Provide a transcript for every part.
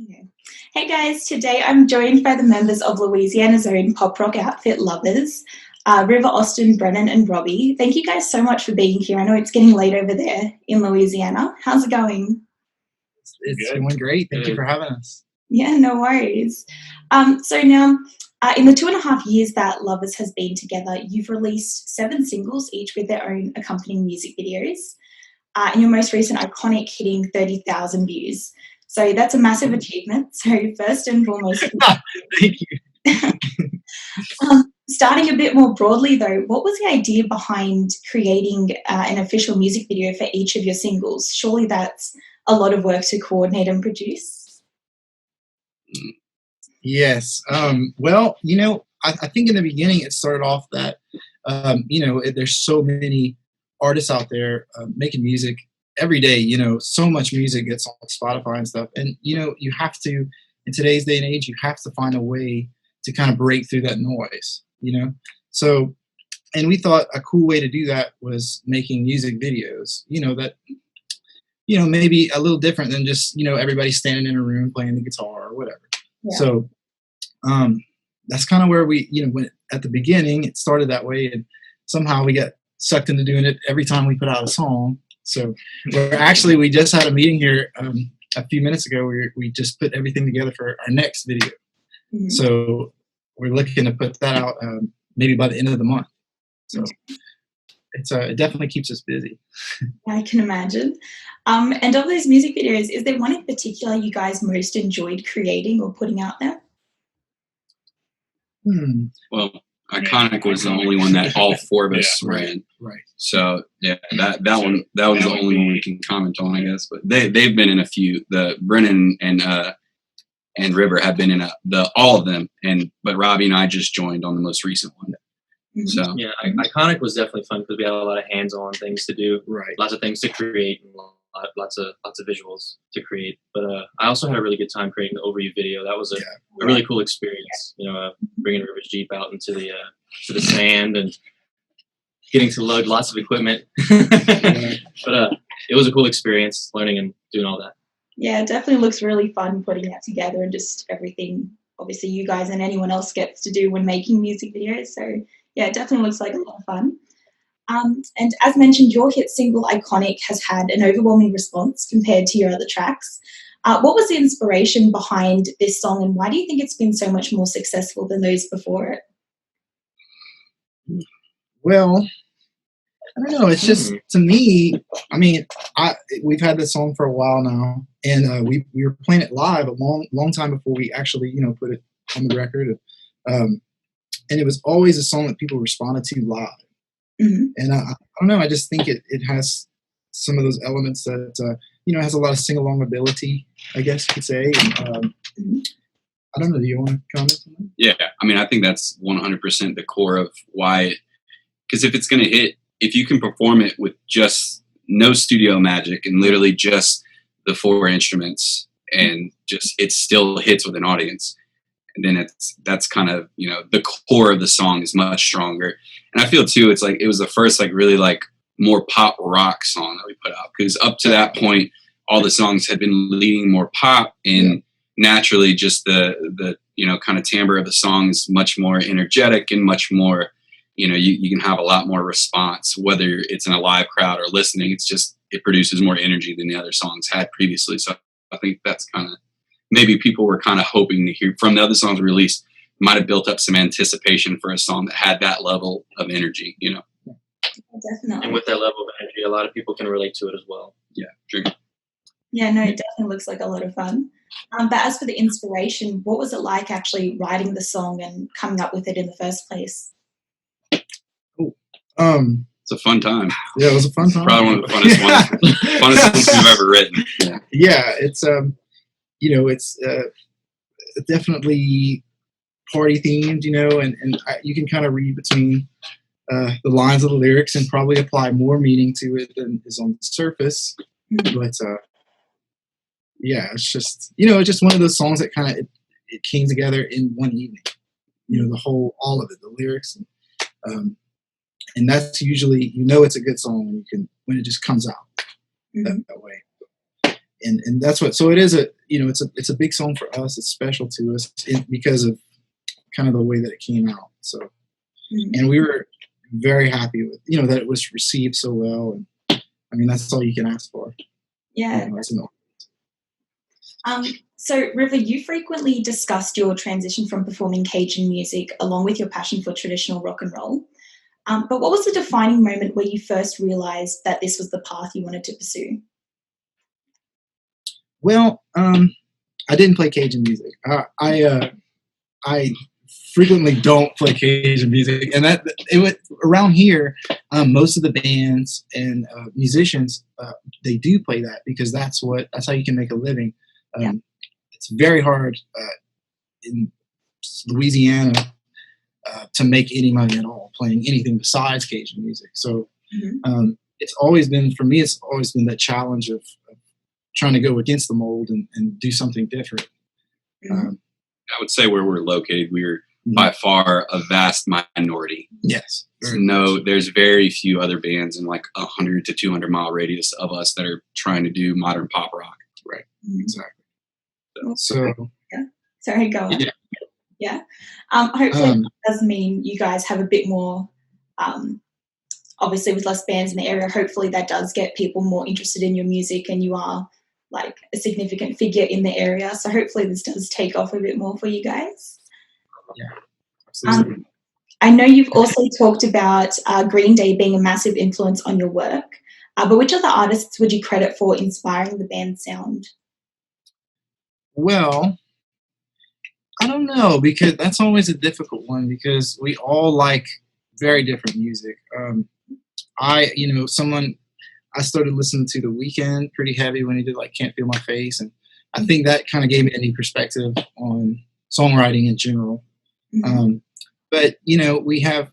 Okay. Hey guys, today I'm joined by the members of Louisiana's own pop rock outfit Lovers, River, Austin, Brennon and Robbie. Thank you guys so much for being here. I know it's getting late over there in Louisiana. How's it going? It's going great. Thank you for having us. Yeah, no worries. So now, in the 2.5 years that Lovers has been together, you've released 7 singles, each with their own accompanying music videos. And your most recent iconic hitting 30,000 views. So that's a massive achievement. So first and foremost, thank you. Starting a bit more broadly though, what was the idea behind creating an official music video for each of your singles? Surely that's a lot of work to coordinate and produce. Yes. Well, I think in the beginning it started off that, there's so many artists out there making music every day. So much music gets on Spotify and stuff. And, you have to, in today's day and age, you have to find a way to kind of break through that noise, So, and we thought a cool way to do that was making music videos, that, maybe a little different than just, everybody standing in a room playing the guitar or whatever. Yeah. So that's kind of where we, when at the beginning it started that way, and somehow we got sucked into doing it every time we put out a song. So we just had a meeting here a few minutes ago where we just put everything together for our next video. Mm-hmm. So we're looking to put that out maybe by the end of the month. So it definitely keeps us busy. I can imagine. And of those music videos, is there one in particular you guys most enjoyed creating or putting out there? Well, Iconic was the only one that all 4 of us were in. Right. So that was the only one we can comment on, I guess. But they've been in a few. The Brennon and River have been in all of them, but Robbie and I just joined on the most recent one. So yeah, Iconic was definitely fun because we had a lot of hands-on things to do, right? Lots of things to create, and lots of visuals to create. But I also had a really good time creating the Over You video. That was a really cool experience. Bringing River's Jeep out into the sand and getting to load lots of equipment. But it was a cool experience, learning and doing all that. Yeah, it definitely looks really fun putting that together and just everything. Obviously, you guys and anyone else gets to do when making music videos. So yeah, it definitely looks like a lot of fun. And as mentioned, your hit single Iconic has had an overwhelming response compared to your other tracks. What was the inspiration behind this song, and why do you think it's been so much more successful than those before it? Well, I don't know. It's just, to me, I mean, we've had this song for a while now, and we were playing it live a long time before we actually, put it on the record. And it was always a song that people responded to live. Mm-hmm. And I don't know. I just think it has some of those elements that, has a lot of sing-along ability, I guess you could say. And, I don't know. Do you want to comment on that? Yeah. I mean, I think that's 100% the core of why, because if it's going to hit, if you can perform it with just no studio magic and literally just the 4 instruments and just it still hits with an audience, and then that's kind of, the core of the song is much stronger. And I feel too, it's like it was the first really more pop rock song that we put out, because up to that point all the songs had been leaning more pop, and naturally just the kind of timbre of the song is much more energetic and much more, you can have a lot more response, whether it's in a live crowd or listening. It's just, it produces more energy than the other songs had previously. So I think that's kind of, maybe people were kind of hoping to hear from the other songs released, might have built up some anticipation for a song that had that level of energy, Definitely. And with that level of energy, a lot of people can relate to it as well. Yeah, true. Yeah, no, it definitely looks like a lot of fun. But as for the inspiration, what was it like actually writing the song and coming up with it in the first place? It's a fun time. Yeah, it was a fun time. Probably one of the funnest songs we've ever written. Yeah, it's it's definitely party themed, and you can kind of read between the lines of the lyrics and probably apply more meaning to it than is on the surface. Mm-hmm. But it's just it's just one of those songs that kind of it came together in one evening. All of it, the lyrics, and that's usually it's a good song when it just comes out that way. and that's what. So it is it's a big song for us. It's special to us because of kind of the way that it came out. So, and we were very happy with that it was received so well. And I mean, that's all you can ask for. Yeah. So, River, you frequently discussed your transition from performing Cajun music along with your passion for traditional rock and roll. But what was the defining moment where you first realized that this was the path you wanted to pursue? Well, I didn't play Cajun music. I frequently don't play Cajun music, and around here, most of the bands and musicians they do play that because that's how you can make a living. It's very hard in Louisiana to make any money at all playing anything besides Cajun music. So it's always been that challenge of trying to go against the mold and do something different. I would say where we're located, we're by far a vast minority. Yes. There's very few other bands in like 100 to 200 mile radius of us that are trying to do modern pop rock. Right. Exactly. So yeah. Sorry, go on. Yeah. Hopefully that does mean you guys have a bit more, obviously with less bands in the area, hopefully that does get people more interested in your music and you are like a significant figure in the area. So hopefully this does take off a bit more for you guys. Yeah, absolutely. I know you've also talked about Green Day being a massive influence on your work, but which other artists would you credit for inspiring the band's sound? Well, I don't know, because that's always a difficult one because we all like very different music. I started listening to The Weeknd pretty heavy when he did like Can't Feel My Face, and I think that kind of gave me a new perspective on songwriting in general. But we have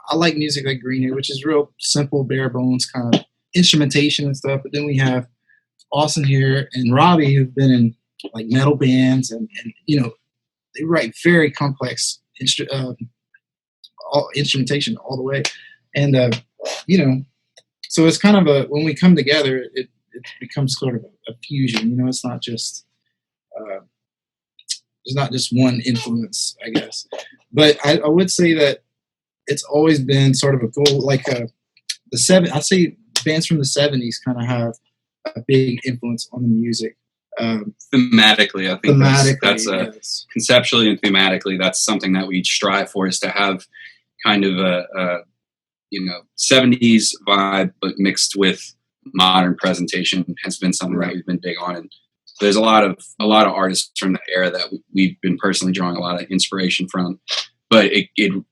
I like music like Green Day, which is real simple, bare bones kind of instrumentation and stuff. But then we have Austin here and Robbie, who've been in like metal bands, and they write very complex instrumentation all the way, and so it's kind of when we come together, it becomes sort of a fusion. It's not just there's not just one influence, I guess. But I would say that it's always been sort of a goal, like I'd say bands from the 70s kind of have a big influence on the music. Thematically, I think that's yes. Conceptually and thematically, that's something that we strive for, is to have kind of a 70s vibe, but mixed with modern presentation has been something that we've been big on. And there's a lot of artists from the era that we've been personally drawing a lot of inspiration from. But it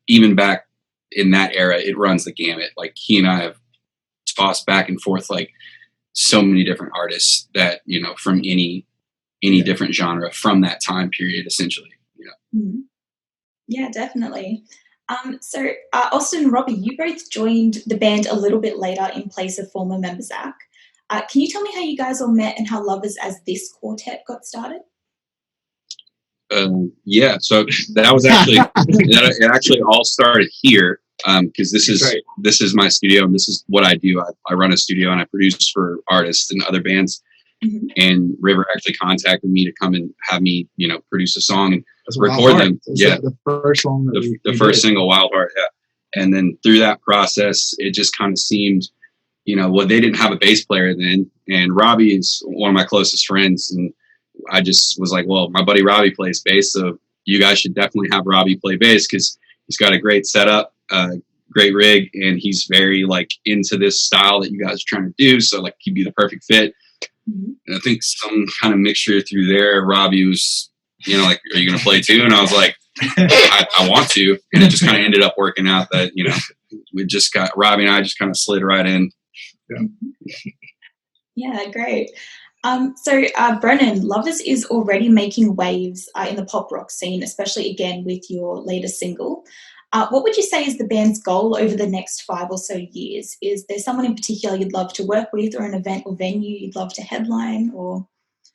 even back in that era, it runs the gamut. Like he and I have tossed back and forth like so many different artists that from any different genre from that time period, essentially. Yeah, definitely. So Austin and Robbie, you both joined the band a little bit later in place of former member Zach. Can you tell me how you guys all met and how Lovers as this quartet got started? Yeah, so that was actually it actually all started here because this is my studio and this is what I do. I run a studio and I produce for artists and other bands. And River actually contacted me to come and have me, produce a song and record them. Yeah, the first song, the first single, Wild Heart. Yeah, and then through that process, it just kind of seemed, they didn't have a bass player then, and Robbie is one of my closest friends, and I just was like, well, my buddy Robbie plays bass, so you guys should definitely have Robbie play bass because he's got a great setup, great rig, and he's very like into this style that you guys are trying to do. So like he'd be the perfect fit. And I think some kind of mixture through there, Robbie was, like, are you going to play too? And I was like, I want to. And it just kind of ended up working out that, Robbie and I just kind of slid right in. Yeah, great. So Brennon, Lovers is already making waves in the pop rock scene, especially again with your latest single. What would you say is the band's goal over the next 5 or so years? Is there someone in particular you'd love to work with, or an event or venue you'd love to headline, or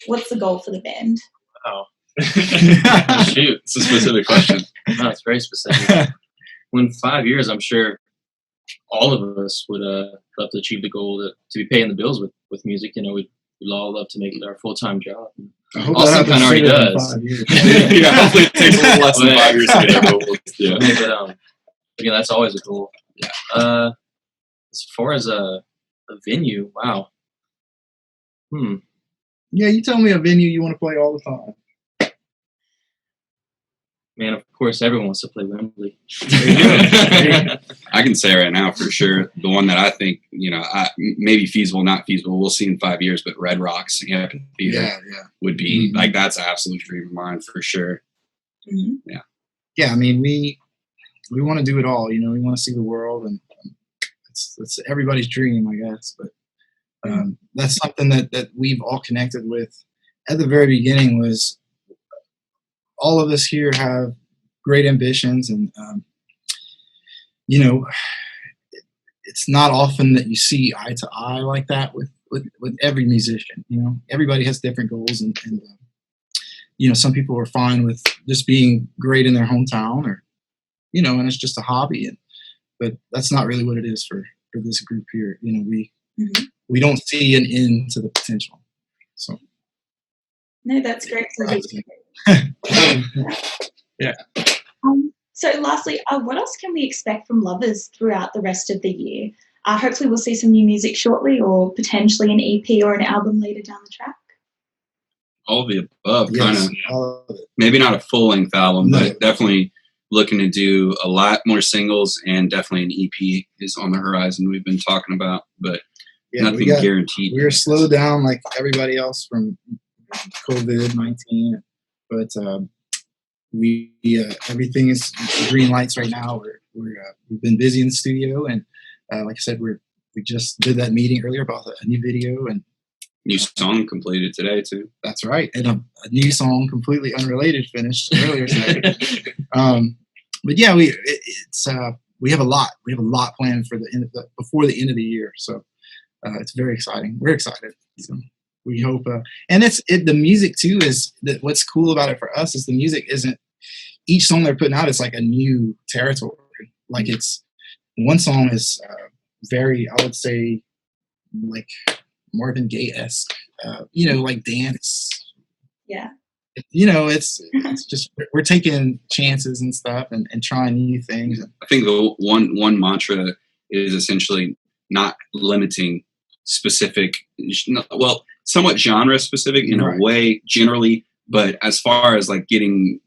what's the goal for the band? Wow. Shoot, it's a specific question. No, it's very specific. In 5 years, I'm sure all of us would love to achieve the goal to be paying the bills with music. We'd we'd all love to make it our full-time job. I hope Austin that kind of already happens does. sooner than 5 years. Yeah, hopefully it takes a little less than 5 years to get there. But yeah. But again, that's always a goal. Yeah. As far as a venue, wow. Yeah, you tell me a venue you want to play all the time. Man, of course, everyone wants to play Wembley. I can say right now for sure, the one that I think, maybe feasible, not feasible, we'll see in 5 years, but Red Rocks Amphitheater would be like, that's an absolute dream of mine for sure. Mm-hmm. Yeah, I mean, we want to do it all, we want to see the world, and it's everybody's dream, I guess, but that's something that we've all connected with at the very beginning. Was all of us here have great ambitions, and it's not often that you see eye to eye like that with every musician. Everybody has different goals, and some people are fine with just being great in their hometown, or and it's just a hobby, but that's not really what it is for this group here. We don't see an end to the potential. So no, that's great. Yeah. So lastly, what else can we expect from Lovers throughout the rest of the year? Hopefully we'll see some new music shortly, or potentially an EP or an album later down the track. All of the above, Yes, kind of. Maybe not a full-length album, but definitely looking to do a lot more singles, and definitely an EP is on the horizon we've been talking about, but nothing guaranteed. We're slowed down like everybody else from COVID-19, but everything is green lights right now. We've been busy in the studio, and like I said, we just did that meeting earlier about a new video and new song completed today too. That's right, and a new song completely unrelated finished earlier today. But yeah, we have a lot planned for before the end of the year, so it's very exciting. We're excited. So we hope, and the music too is that. What's cool about it for us is the music isn't each song they're putting out is like a new territory. Like it's one song is very, I would say, like Marvin Gaye-esque, like dance. Yeah. It's just we're taking chances and stuff and trying new things. I think the one mantra is essentially not limiting specific, somewhat genre specific in a way generally, but as far as like getting,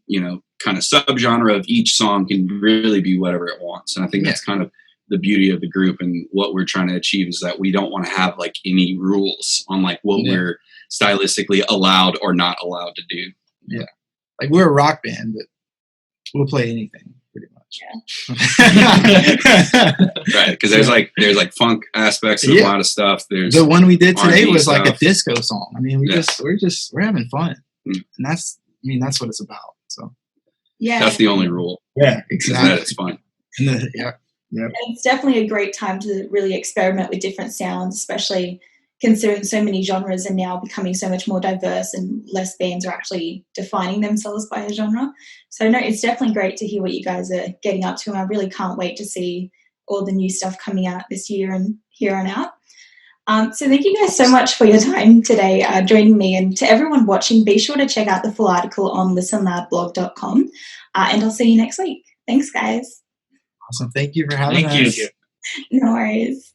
kind of subgenre of each song can really be whatever it wants. And I think that's kind of the beauty of the group, and what we're trying to achieve is that we don't want to have like any rules on like what we're stylistically allowed or not allowed to do. Yeah. Like we're a rock band, but we'll play anything pretty much. Yeah. Right. Because there's like funk aspects of a lot of stuff. There's the one we did today R&B was stuff. like a disco song. I mean, we're having fun. And that's what it's about. So yeah, that's the only rule. Yeah, exactly. That it's fun. Yeah. And it's definitely a great time to really experiment with different sounds, especially considering so many genres are now becoming so much more diverse, and less bands are actually defining themselves by a genre. So no, it's definitely great to hear what you guys are getting up to, and I really can't wait to see all the new stuff coming out this year and here on out. So thank you guys so much for your time today, joining me, and to everyone watching, be sure to check out the full article on listenloudblog.com, and I'll see you next week. Thanks, guys. Awesome. Thank you for having us. Thank you. No worries.